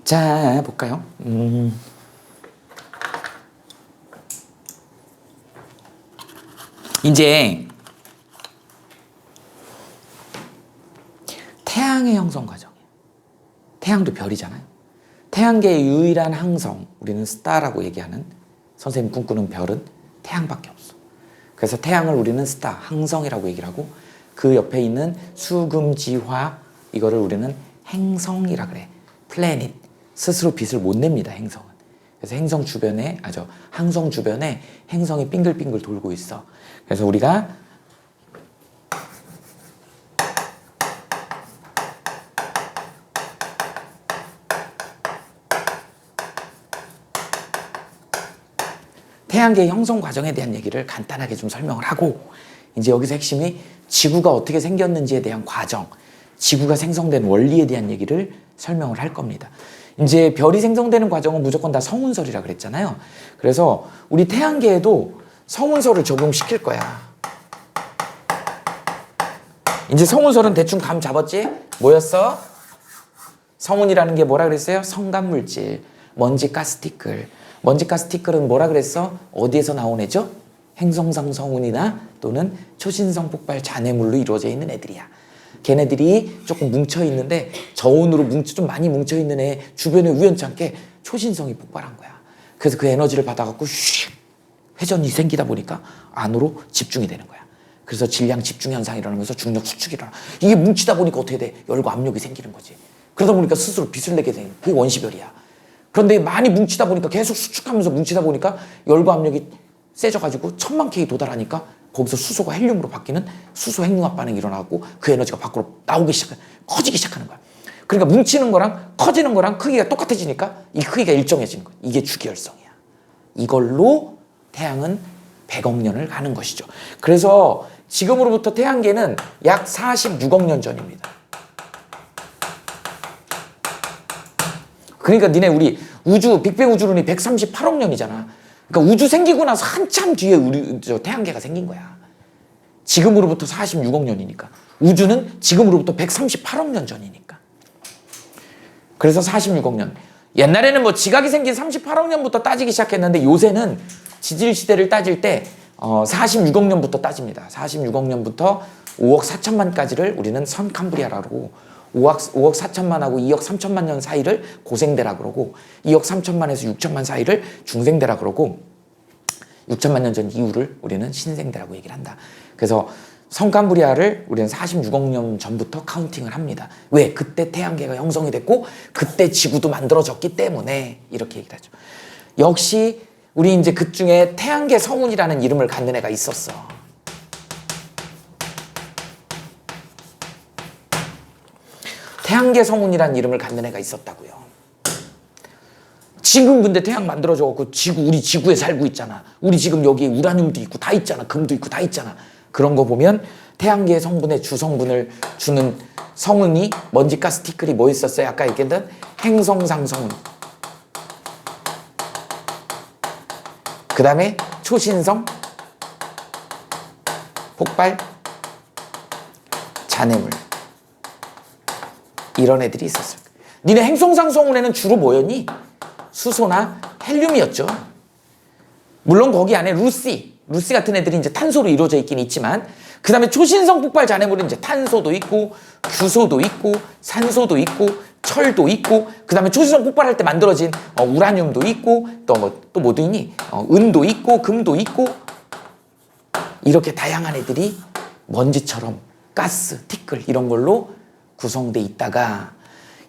자, 볼까요? 이제 태양의 형성 과정이에요. 태양도 별이잖아요. 태양계의 유일한 항성, 우리는 스타라고 얘기하는, 선생님 꿈꾸는 별은 태양밖에 없어. 그래서 태양을 우리는 스타, 항성이라고 얘기를 하고, 그 옆에 있는 수금지화, 이거를 우리는 행성이라 그래. 플래닛. 스스로 빛을 못 냅니다, 행성은. 그래서 행성 주변에, 항성 주변에 행성이 빙글빙글 돌고 있어. 그래서 우리가 태양계 형성 과정에 대한 얘기를 간단하게 좀 설명을 하고, 이제 여기서 핵심이 지구가 어떻게 생겼는지에 대한 과정, 지구가 생성된 원리에 대한 얘기를 설명을 할 겁니다. 이제 별이 생성되는 과정은 무조건 다 성운설이라 그랬잖아요. 그래서 우리 태양계에도 성운설을 적용시킬 거야. 이제 성운설은 대충 감 잡았지? 뭐였어? 성운이라는 게 뭐라 그랬어요? 성간물질, 먼지, 가스, 티끌. 먼지, 가스, 티끌은 뭐라 그랬어? 어디에서 나온 애죠? 행성상 성운이나 또는 초신성 폭발 잔해물로 이루어져 있는 애들이야. 걔네들이 조금 뭉쳐있는데 저온으로 좀 많이 뭉쳐있는 애 주변에 우연찮게 초신성이 폭발한 거야. 그래서 그 에너지를 받아갖고 슉 회전이 생기다 보니까 안으로 집중이 되는 거야. 그래서 질량 집중 현상이 일어나면서 중력 수축이 일어나. 이게 뭉치다 보니까 어떻게 돼? 열과 압력이 생기는 거지. 그러다 보니까 스스로 빛을 내게 되는, 그게 원시별이야. 그런데 많이 뭉치다 보니까 계속 수축하면서 뭉치다 보니까 열과 압력이 세져가지고 1000만 K 도달하니까 거기서 수소가 헬륨으로 바뀌는 수소 핵융합 반응이 일어나고 그 에너지가 밖으로 나오기 커지기 시작하는 거야. 그러니까 뭉치는 거랑 커지는 거랑 크기가 똑같아지니까 이 크기가 일정해지는 거야. 이게 주기열성이야. 이걸로 태양은 100억 년을 가는 것이죠. 그래서 지금으로부터 태양계는 약 46억 년 전입니다. 그러니까 니네 우리 우주, 빅뱅 우주론이 138억 년이잖아. 그러니까 우주 생기고 나서 한참 뒤에 태양계가 생긴 거야. 지금으로부터 46억 년이니까. 우주는 지금으로부터 138억 년 전이니까. 그래서 46억 년. 옛날에는 뭐 지각이 생긴 38억 년부터 따지기 시작했는데 요새는 지질 시대를 따질 때 46억 년부터 따집니다. 46억 년부터 5억 4천만까지를 우리는 선캄브리아라고 5억 4천만하고 2억 3천만 년 사이를 고생대라 그러고 2억 3천만에서 6천만 사이를 중생대라 그러고 6천만 년 전 이후를 우리는 신생대라고 얘기를 한다. 그래서 성캄브리아를 우리는 46억 년 전부터 카운팅을 합니다. 왜? 그때 태양계가 형성이 됐고 그때 지구도 만들어졌기 때문에 이렇게 얘기를 하죠. 역시 우리 이제 그중에 태양계 성운이라는 이름을 갖는 애가 있었어. 태양계 성운이라는 이름을 갖는 애가 있었다고요. 지금 근데 태양 만들어져갖고 우리 지구에 살고 있잖아. 우리 지금 여기 우라늄도 있고 다 있잖아. 금도 있고 다 있잖아. 그런 거 보면 태양계의 성분의 주성분을 주는 성운이 먼지, 가스, 티끌이 뭐 있었어요? 아까 얘기했던 행성상 성운. 그 다음에 초신성 폭발 잔해물. 이런 애들이 있었어요. 니네 행성상 성운에는 주로 뭐였니? 수소나 헬륨이었죠. 물론 거기 안에 루시 같은 애들이 이제 탄소로 이루어져 있긴 있지만, 그 다음에 초신성 폭발 잔해물은 이제 탄소도 있고, 규소도 있고, 산소도 있고, 철도 있고, 그 다음에 초신성 폭발할 때 만들어진 우라늄도 있고, 또 뭐도 있니? 은도 있고, 금도 있고, 이렇게 다양한 애들이 먼지처럼 가스, 티끌 이런 걸로 구성돼 있다가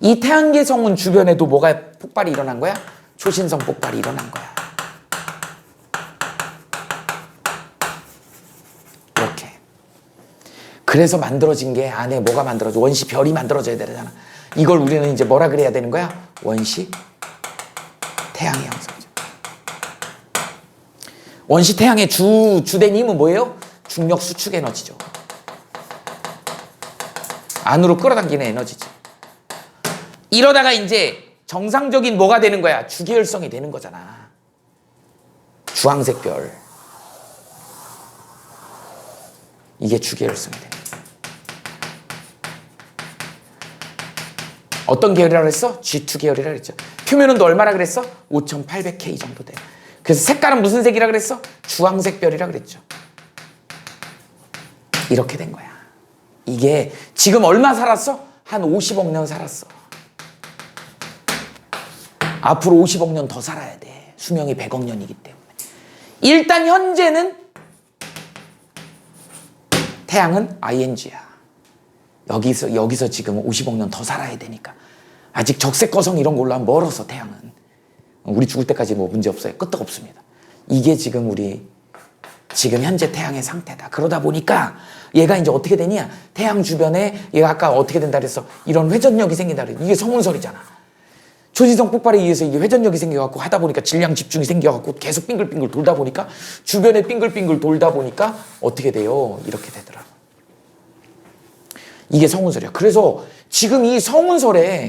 이 태양계 성운 주변에도 뭐가 폭발이 일어난 거야? 초신성 폭발이 일어난 거야. 이렇게. 그래서 만들어진 게 안에 뭐가 만들어져? 원시 별이 만들어져야 되잖아. 이걸 우리는 이제 뭐라 그래야 되는 거야? 원시 태양의 형성이죠. 원시 태양의 주된 힘은 뭐예요? 중력 수축 에너지죠. 안으로 끌어당기는 에너지지. 이러다가 이제 정상적인 뭐가 되는 거야? 주기율성이 되는 거잖아. 주황색 별. 이게 주기율성이 되는 거야. 어떤 계열이라 그랬어? G2 계열이라 그랬죠. 표면온도 얼마라 그랬어? 5800K 정도 돼. 그래서 색깔은 무슨 색이라 그랬어? 주황색 별이라 그랬죠. 이렇게 된 거야. 이게 지금 얼마 살았어? 한 50억 년 살았어. 앞으로 50억 년 더 살아야 돼. 수명이 100억 년이기 때문에. 일단 현재는 태양은 ING야. 여기서 지금 50억 년 더 살아야 되니까. 아직 적색거성 이런 걸로 하면 멀어서 태양은. 우리 죽을 때까지 뭐 문제 없어요. 끄떡 없습니다. 이게 지금 지금 현재 태양의 상태다. 그러다 보니까 얘가 이제 어떻게 되냐? 태양 주변에 얘가 아까 어떻게 된다 그랬어? 이런 회전력이 생긴다 그랬어. 이게 성운설이잖아. 초신성 폭발에 의해서 이게 회전력이 생겨갖고 하다 보니까 질량 집중이 생겨갖고 계속 빙글빙글 돌다 보니까 주변에 빙글빙글 돌다 보니까 어떻게 돼요? 이렇게 되더라. 이게 성운설이야. 그래서 지금 이 성운설에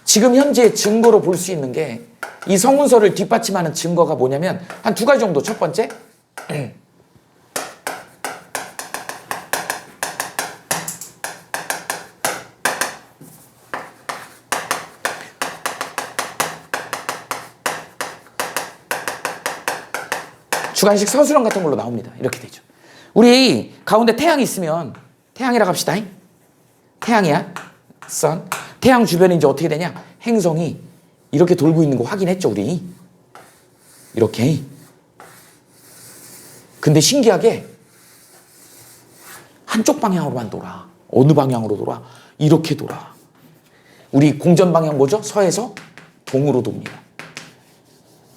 지금 현재 증거로 볼 수 있는 게 이 성운설을 뒷받침하는 증거가 뭐냐면 한 두 가지 정도. 첫 번째, 주관식 서술형 같은 걸로 나옵니다. 이렇게 되죠. 우리 가운데 태양이 있으면 태양이라고 합시다. 태양이야. 선. 태양 주변에 이제 어떻게 되냐? 행성이 이렇게 돌고 있는 거 확인했죠, 우리. 이렇게. 근데 신기하게 한쪽 방향으로만 돌아. 어느 방향으로 돌아? 이렇게 돌아. 우리 공전 방향 뭐죠? 서에서 동으로 돕니다.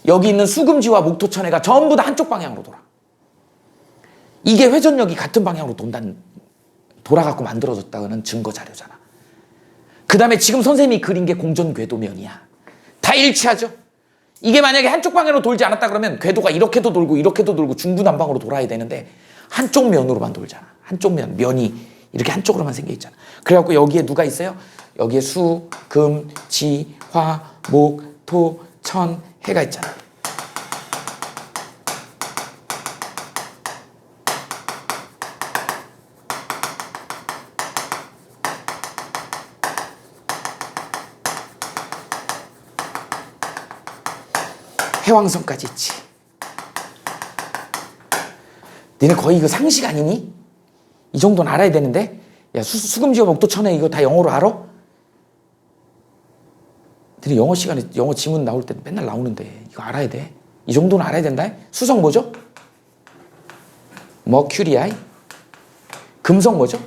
여기 있는 수금지와 목토천해가 전부 다 한쪽 방향으로 돌아. 이게 회전력이 같은 방향으로 돌아갖고 만들어졌다는 증거 자료잖아. 그 다음에 지금 선생님이 그린 게 공전 궤도면이야. 다 일치하죠? 이게 만약에 한쪽 방향으로 돌지 않았다 그러면 궤도가 이렇게도 돌고 중구난방으로 돌아야 되는데 한쪽 면으로만 돌잖아. 한쪽 면이 이렇게 한쪽으로만 생겨 있잖아. 그래갖고 여기에 누가 있어요? 여기에 수, 금, 지, 화, 목, 토, 천, 해가 있잖아. 해왕성까지 있지. 너네 거의 이거 상식 아니니? 이 정도는 알아야 되는데. 야, 수금지와 목토천해 이거 다 영어로 알아? 너네 영어 시간에 영어 지문 나올 때 맨날 나오는데 이거 알아야 돼. 이 정도는 알아야 된다. 수성 뭐죠? 머큐리야. 금성 뭐죠?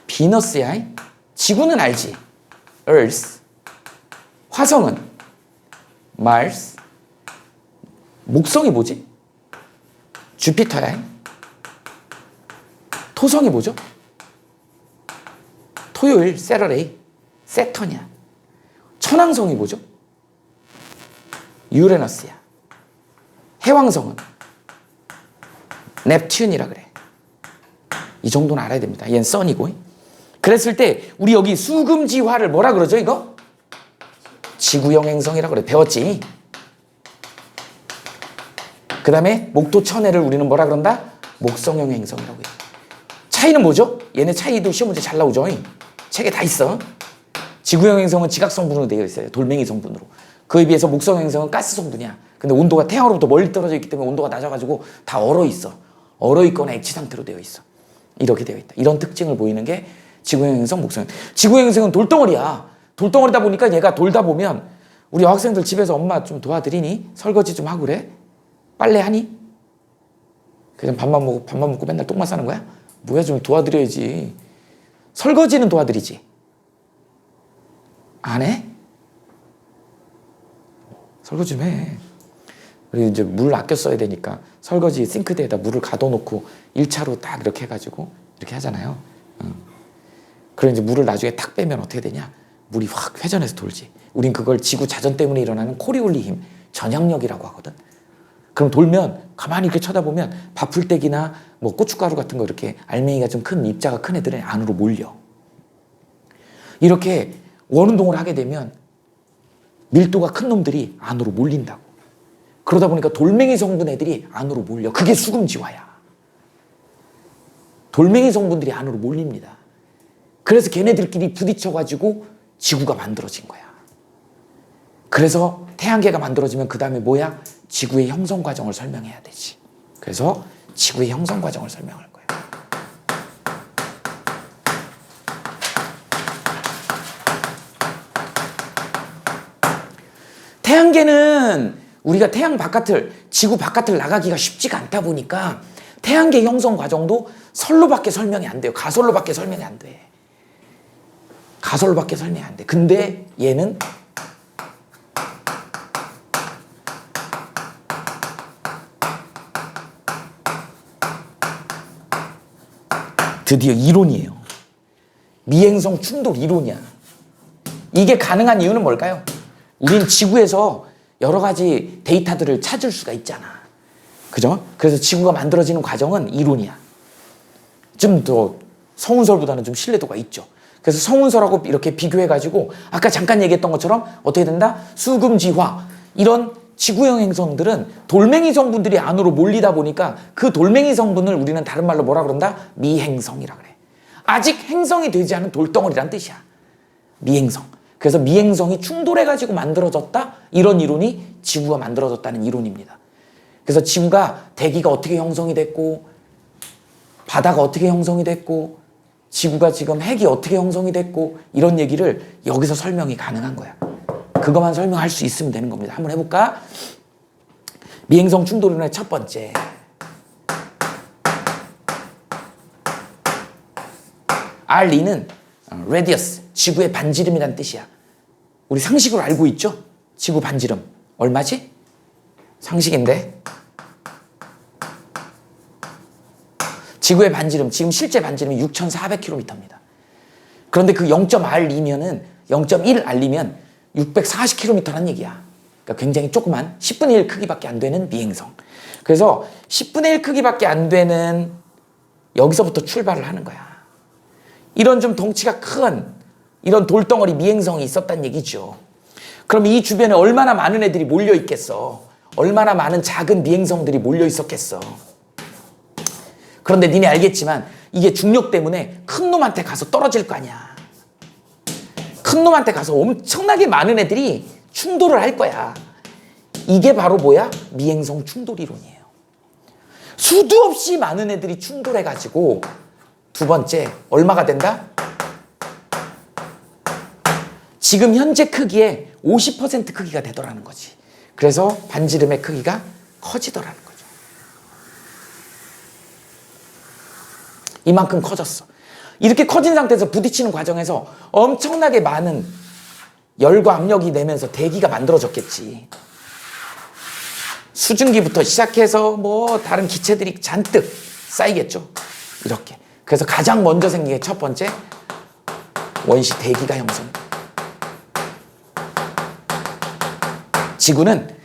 비너스야. 지구는 알지? Earth. 화성은 Mars. 목성이 뭐지? 주피터야. 토성이 뭐죠? 토요일, 세러데이, 세턴이야. 천왕성이 뭐죠? 유레너스야. 해왕성은 넵튠이라 그래. 이 정도는 알아야 됩니다. 얘는 선이고. 그랬을 때 우리 여기 수금지화를 뭐라 그러죠 이거? 지구형 행성이라고 그래. 배웠지? 그 다음에 목토천해를 우리는 뭐라 그런다? 목성형 행성이라고 해. 차이는 뭐죠? 얘네 차이도 시험 문제 잘 나오죠? 책에 다 있어. 지구형 행성은 지각 성분으로 되어 있어요. 돌멩이 성분으로. 그에 비해서 목성 행성은 가스 성분이야. 근데 온도가 태양으로부터 멀리 떨어져 있기 때문에 온도가 낮아가지고 다 얼어 있어. 얼어 있거나 액체 상태로 되어 있어. 이렇게 되어 있다. 이런 특징을 보이는 게 지구형 행성, 목성 행성. 지구형 행성은 돌덩어리야. 돌덩어리다 보니까 얘가 돌다 보면 우리 여학생들 집에서 엄마 좀 도와드리니? 설거지 좀 하고 그래? 빨래 하니? 그냥 밥만 먹고 맨날 똥만 싸는 거야? 뭐야, 좀 도와드려야지. 설거지는 도와드리지. 안 해? 설거지 좀 해. 그리고 이제 물 아껴 써야 되니까 설거지 싱크대에다 물을 가둬놓고 1차로 딱 이렇게 해가지고 이렇게 하잖아요. 그리고 이제 물을 나중에 탁 빼면 어떻게 되냐? 물이 확 회전해서 돌지. 우린 그걸 지구 자전 때문에 일어나는 코리올리 힘, 전향력이라고 하거든. 그럼 돌면 가만히 이렇게 쳐다보면 밥풀떼기나 뭐 고춧가루 같은 거 이렇게 알맹이가 좀 큰 입자가 큰 애들은 안으로 몰려. 이렇게 원운동을 하게 되면 밀도가 큰 놈들이 안으로 몰린다고. 그러다 보니까 돌멩이 성분 애들이 안으로 몰려. 그게 수금지화야. 돌멩이 성분들이 안으로 몰립니다. 그래서 걔네들끼리 부딪혀가지고 지구가 만들어진 거야. 그래서 태양계가 만들어지면 그 다음에 뭐야? 지구의 형성 과정을 설명해야 되지. 그래서 지구의 형성 과정을 설명할 거야. 태양계는 우리가 태양 바깥을, 지구 바깥을 나가기가 쉽지가 않다 보니까 태양계 형성 과정도 설로밖에 설명이 안 돼요. 가설로밖에 설명이 안 돼. 가설로밖에 설명이 안 돼. 근데 얘는 드디어 이론이에요. 미행성 충돌 이론이야. 이게 가능한 이유는 뭘까요? 우린 지구에서 여러 가지 데이터들을 찾을 수가 있잖아. 그죠? 그래서 지구가 만들어지는 과정은 이론이야. 좀 더 성운설보다는 좀 신뢰도가 있죠. 그래서 성운설하고 이렇게 비교해가지고 아까 잠깐 얘기했던 것처럼 어떻게 된다? 수금지화 이런 지구형 행성들은 돌멩이 성분들이 안으로 몰리다 보니까 그 돌멩이 성분을 우리는 다른 말로 뭐라 그런다? 미행성이라 그래. 아직 행성이 되지 않은 돌덩어리란 뜻이야. 미행성. 그래서 미행성이 충돌해가지고 만들어졌다? 이런 이론이 지구가 만들어졌다는 이론입니다. 그래서 지구가 대기가 어떻게 형성이 됐고 바다가 어떻게 형성이 됐고 지구가 지금 핵이 어떻게 형성이 됐고 이런 얘기를 여기서 설명이 가능한 거야. 그것만 설명할 수 있으면 되는 겁니다. 한번 해볼까? 미행성 충돌 이론의 첫 번째. R2는 radius, 지구의 반지름이라는 뜻이야. 우리 상식으로 알고 있죠? 지구 반지름. 얼마지? 상식인데. 지구의 반지름, 지금 실제 반지름이 6,400km입니다. 그런데 그 0.R2면은 0.1R이면 640km란 얘기야. 그러니까 굉장히 조그만 10분의 1 크기밖에 안 되는 미행성. 그래서 10분의 1 크기밖에 안 되는 여기서부터 출발을 하는 거야. 이런 좀 덩치가 큰 이런 돌덩어리 미행성이 있었단 얘기죠. 그럼 이 주변에 얼마나 많은 애들이 몰려 있겠어. 얼마나 많은 작은 미행성들이 몰려 있었겠어. 그런데 니네 알겠지만 이게 중력 때문에 큰 놈한테 가서 떨어질 거 아니야. 큰 놈한테 가서 엄청나게 많은 애들이 충돌을 할 거야. 이게 바로 뭐야? 미행성 충돌 이론이에요. 수도 없이 많은 애들이 충돌해가지고 두 번째 얼마가 된다? 지금 현재 크기의 50% 크기가 되더라는 거지. 그래서 반지름의 크기가 커지더라는 거죠. 이만큼 커졌어. 이렇게 커진 상태에서 부딪히는 과정에서 엄청나게 많은 열과 압력이 내면서 대기가 만들어졌겠지. 수증기부터 시작해서 뭐 다른 기체들이 잔뜩 쌓이겠죠. 이렇게. 그래서 가장 먼저 생긴 게 첫 번째 원시 대기가 형성. 지구는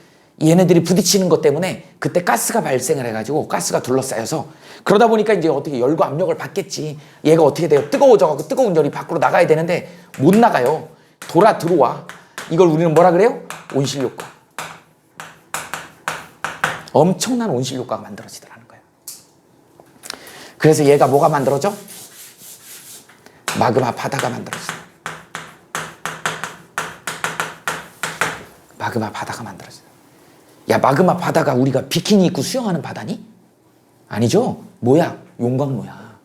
얘네들이 부딪히는 것 때문에 그때 가스가 발생을 해가지고 가스가 둘러싸여서 그러다 보니까 이제 어떻게 열과 압력을 받겠지. 얘가 어떻게 돼요? 뜨거워져가지고 뜨거운 열이 밖으로 나가야 되는데 못 나가요. 들어와. 이걸 우리는 뭐라 그래요? 온실효과. 엄청난 온실효과가 만들어지더라는 거예요. 그래서 얘가 뭐가 만들어져? 마그마 바다가 만들어져. 마그마 바다가 만들어져. 야, 마그마 바다가 우리가 비키니 입고 수영하는 바다니? 아니죠. 뭐야? 용광로야.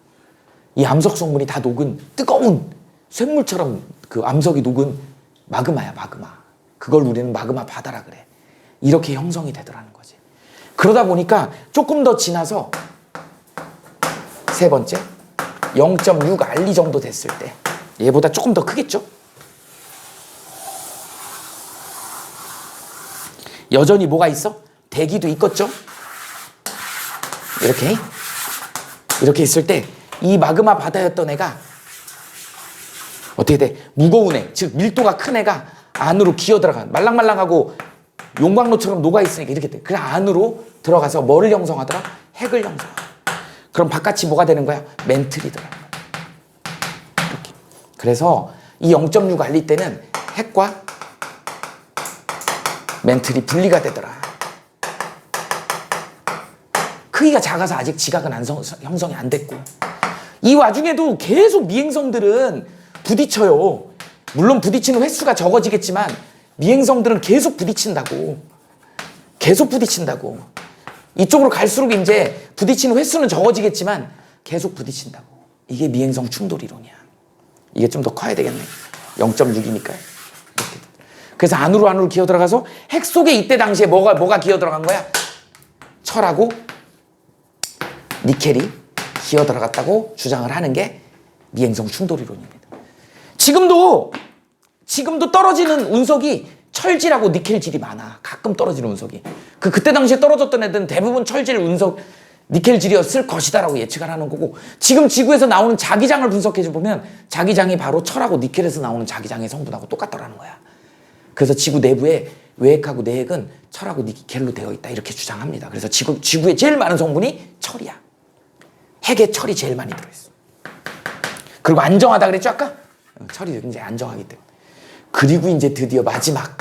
이 암석 성분이 다 녹은 뜨거운 쇳물처럼 그 암석이 녹은 마그마야, 마그마. 그걸 우리는 마그마 바다라 그래. 이렇게 형성이 되더라는 거지. 그러다 보니까 조금 더 지나서 세 번째 0.6R 정도 됐을 때 얘보다 조금 더 크겠죠? 여전히 뭐가 있어? 대기도 있겠죠? 이렇게 있을 때 이 마그마 바다였던 애가 어떻게 돼? 무거운 애, 즉 밀도가 큰 애가 안으로 기어들어가. 말랑말랑하고 용광로처럼 녹아있으니까 이렇게 돼. 그 안으로 들어가서 뭐를 형성하더라? 핵을 형성하더라. 그럼 바깥이 뭐가 되는 거야? 멘틀이더라. 이렇게. 그래서 이 0.6R 때는 핵과 멘틀이 분리가 되더라. 크기가 작아서 아직 지각은 형성이 안 됐고 이 와중에도 계속 미행성들은 부딪혀요. 물론 부딪히는 횟수가 적어지겠지만 미행성들은 계속 부딪힌다고. 계속 부딪힌다고. 이쪽으로 갈수록 이제 부딪히는 횟수는 적어지겠지만 계속 부딪힌다고. 이게 미행성 충돌 이론이야. 이게 좀 더 커야 되겠네. 0.6이니까요. 그래서 안으로 기어 들어가서 핵 속에 이때 당시에 뭐가 기어 들어간 거야? 철하고 니켈이 기어 들어갔다고 주장을 하는 게 미행성 충돌 이론입니다. 지금도 떨어지는 운석이 철질하고 니켈질이 많아. 가끔 떨어지는 운석이. 그때 당시에 떨어졌던 애들은 대부분 철질, 운석, 니켈질이었을 것이다라고 예측을 하는 거고, 지금 지구에서 나오는 자기장을 분석해서 보면 자기장이 바로 철하고 니켈에서 나오는 자기장의 성분하고 똑같더라는 거야. 그래서 지구 내부에 외핵하고 내핵은 철하고 니켈로 되어 있다 이렇게 주장합니다. 그래서 지구에 제일 많은 성분이 철이야. 핵에 철이 제일 많이 들어있어. 그리고 안정하다 그랬죠 아까? 철이 굉장히 안정하기 때문에. 그리고 이제 드디어 마지막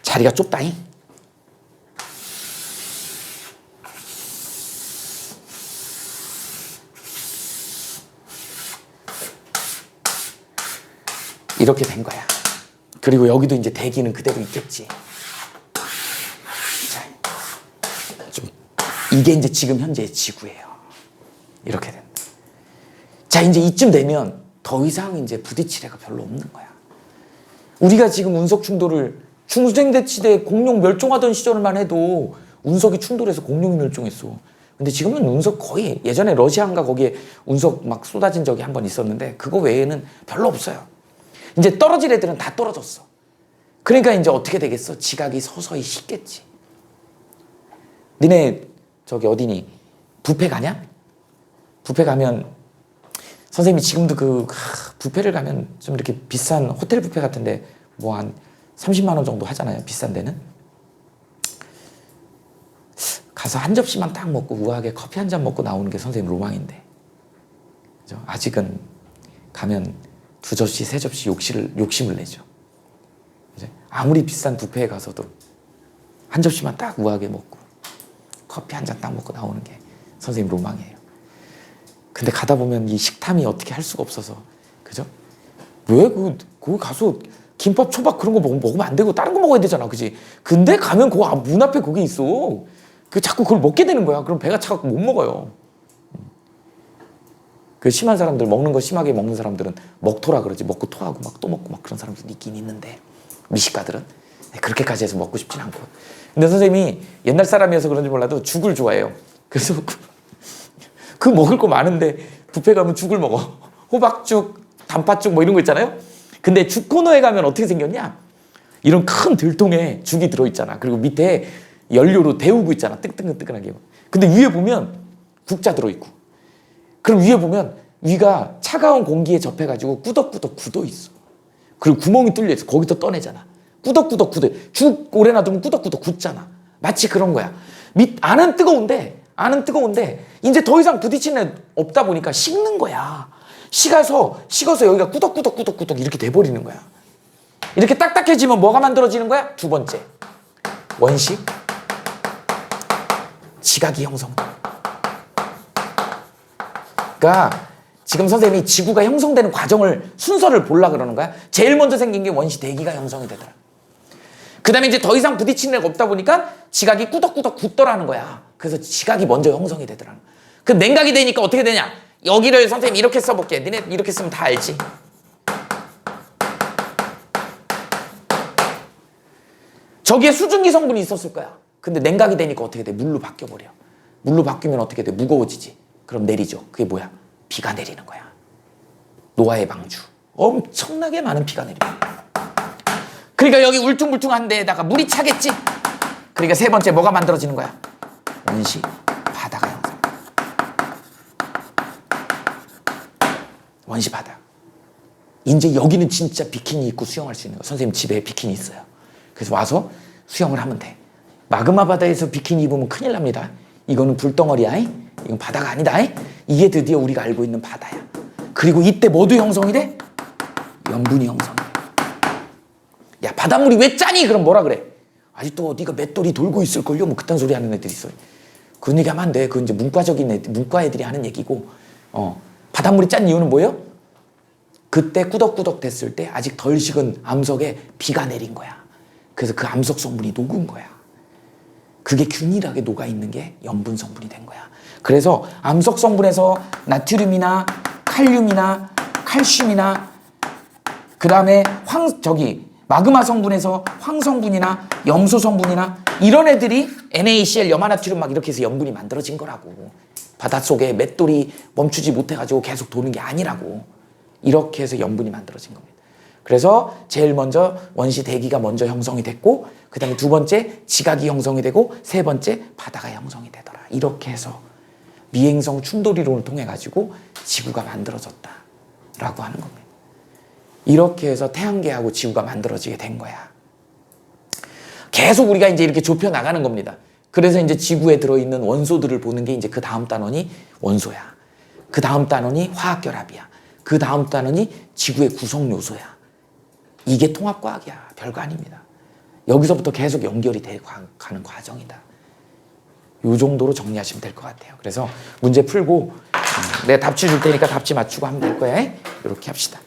자리가 좁다잉. 이렇게 된 거야. 그리고 여기도 이제 대기는 그대로 있겠지. 자, 좀 이게 이제 지금 현재의 지구예요. 이렇게 된다. 자, 이제 이쯤 되면 더 이상 이제 부딪힐 애가 별로 없는 거야. 우리가 지금 운석 충돌을 중생대치대 공룡 멸종하던 시절만 해도 운석이 충돌해서 공룡이 멸종했어. 근데 지금은 운석 거의, 예전에 러시아인가 거기에 운석 막 쏟아진 적이 한 번 있었는데 그거 외에는 별로 없어요. 이제 떨어질 애들은 다 떨어졌어. 그러니까 이제 어떻게 되겠어? 지각이 서서히 식겠지. 니네 저기 어디니? 뷔페 가냐? 뷔페 가면 선생님이 지금도 뷔페를 가면 좀 이렇게 비싼 호텔 뷔페 같은데 뭐 한 30만 원 정도 하잖아요. 비싼 데는. 가서 한 접시만 딱 먹고 우아하게 커피 한 잔 먹고 나오는 게 선생님 로망인데. 그죠? 아직은 가면 2접시, 3접시 욕심을 내죠. 이제 아무리 비싼 뷔페에 가서도 한 접시만 딱 우아하게 먹고 커피 한 잔 딱 먹고 나오는 게 선생님 로망이에요. 근데 가다 보면 이 식탐이 어떻게 할 수가 없어서, 그죠? 왜 거기 가서 김밥, 초밥 그런 거 먹으면 안 되고 다른 거 먹어야 되잖아, 그지? 근데 가면 문 앞에 거기 있어. 자꾸 그걸 먹게 되는 거야. 그럼 배가 차갖고 못 먹어요. 그 심한 사람들, 먹는 거 심하게 먹는 사람들은 먹토라 그러지. 먹고 토하고 막 또 먹고 막 그런 사람들 있긴 있는데, 미식가들은 그렇게까지 해서 먹고 싶진 않고. 근데 선생님이 옛날 사람이어서 그런지 몰라도 죽을 좋아해요. 그래서 그 먹을 거 많은데 뷔페 가면 죽을 먹어. 호박죽, 단팥죽 뭐 이런 거 있잖아요. 근데 죽 코너에 가면 어떻게 생겼냐? 이런 큰 들통에 죽이 들어있잖아. 그리고 밑에 연료로 데우고 있잖아. 뜨끈뜨끈하게. 근데 위에 보면 국자 들어있고. 그럼 위에 보면 위가 차가운 공기에 접해가지고 꾸덕꾸덕 굳어 있어. 그리고 구멍이 뚫려 있어. 거기서 떠내잖아. 꾸덕꾸덕 굳어. 죽 오래 놔두면 꾸덕꾸덕 굳잖아. 마치 그런 거야. 안은 뜨거운데 이제 더 이상 부딪히는 애 없다 보니까 식는 거야. 식어서 여기가 꾸덕꾸덕 이렇게 돼버리는 거야. 이렇게 딱딱해지면 뭐가 만들어지는 거야? 두 번째, 원식 지각이 형성돼. 그러니까 지금 선생님이 지구가 형성되는 과정을 순서를 보려 그러는 거야. 제일 먼저 생긴 게 원시 대기가 형성이 되더라. 그 다음에 이제 더 이상 부딪히는 애가 없다 보니까 지각이 꾸덕꾸덕 굳더라는 거야. 그래서 지각이 먼저 형성이 되더라는 거야. 그 냉각이 되니까 어떻게 되냐? 여기를 선생님 이렇게 써볼게. 니네 이렇게 쓰면 다 알지? 저기에 수증기 성분이 있었을 거야. 근데 냉각이 되니까 어떻게 돼? 물로 바뀌어버려. 물로 바뀌면 어떻게 돼? 무거워지지. 그럼 내리죠. 그게 뭐야? 비가 내리는 거야. 노아의 방주. 엄청나게 많은 비가 내립니다. 그러니까 여기 울퉁불퉁한 데에다가 물이 차겠지? 그러니까 세 번째 뭐가 만들어지는 거야? 원시 바다가 형성. 원시 바다. 이제 여기는 진짜 비키니 입고 수영할 수 있는 거야. 선생님 집에 비키니 있어요. 그래서 와서 수영을 하면 돼. 마그마 바다에서 비키니 입으면 큰일 납니다. 이거는 불덩어리야. 이건 바다가 아니다. 이게 드디어 우리가 알고 있는 바다야. 그리고 이때 뭐도 형성이 돼? 염분이 형성이 돼. 야, 바닷물이 왜 짜니? 그럼 뭐라 그래? 아직도 네가 맷돌이 돌고 있을걸요? 뭐 그딴 소리 하는 애들이 있어요. 그런 얘기 하면 안 돼. 그건 이제 문과 애들이 하는 얘기고, 바닷물이 짠 이유는 뭐예요? 그때 꾸덕꾸덕 됐을 때 아직 덜 식은 암석에 비가 내린 거야. 그래서 그 암석 성분이 녹은 거야. 그게 균일하게 녹아있는 게 염분 성분이 된 거야. 그래서 암석 성분에서 나트륨이나 칼륨이나 칼슘이나 그 다음에 마그마 성분에서 황 성분이나 염소 성분이나 이런 애들이 NaCl, 염화나트륨 막 이렇게 해서 염분이 만들어진 거라고. 바닷속에 맷돌이 멈추지 못해가지고 계속 도는 게 아니라고. 이렇게 해서 염분이 만들어진 겁니다. 그래서 제일 먼저 원시 대기가 먼저 형성이 됐고, 그 다음에 두 번째 지각이 형성이 되고, 세 번째 바다가 형성이 되더라. 이렇게 해서 미행성 충돌 이론을 통해 가지고 지구가 만들어졌다라고 하는 겁니다. 이렇게 해서 태양계하고 지구가 만들어지게 된 거야. 계속 우리가 이제 이렇게 좁혀 나가는 겁니다. 그래서 이제 지구에 들어있는 원소들을 보는 게 이제 그 다음 단원이 원소야. 그 다음 단원이 화학결합이야. 그 다음 단원이 지구의 구성 요소야. 이게 통합과학이야. 별거 아닙니다. 여기서부터 계속 연결이 돼 가는 과정이다. 이 정도로 정리하시면 될 것 같아요. 그래서 문제 풀고 내가 답지 줄 테니까 답지 맞추고 하면 될 거야. 이렇게 합시다.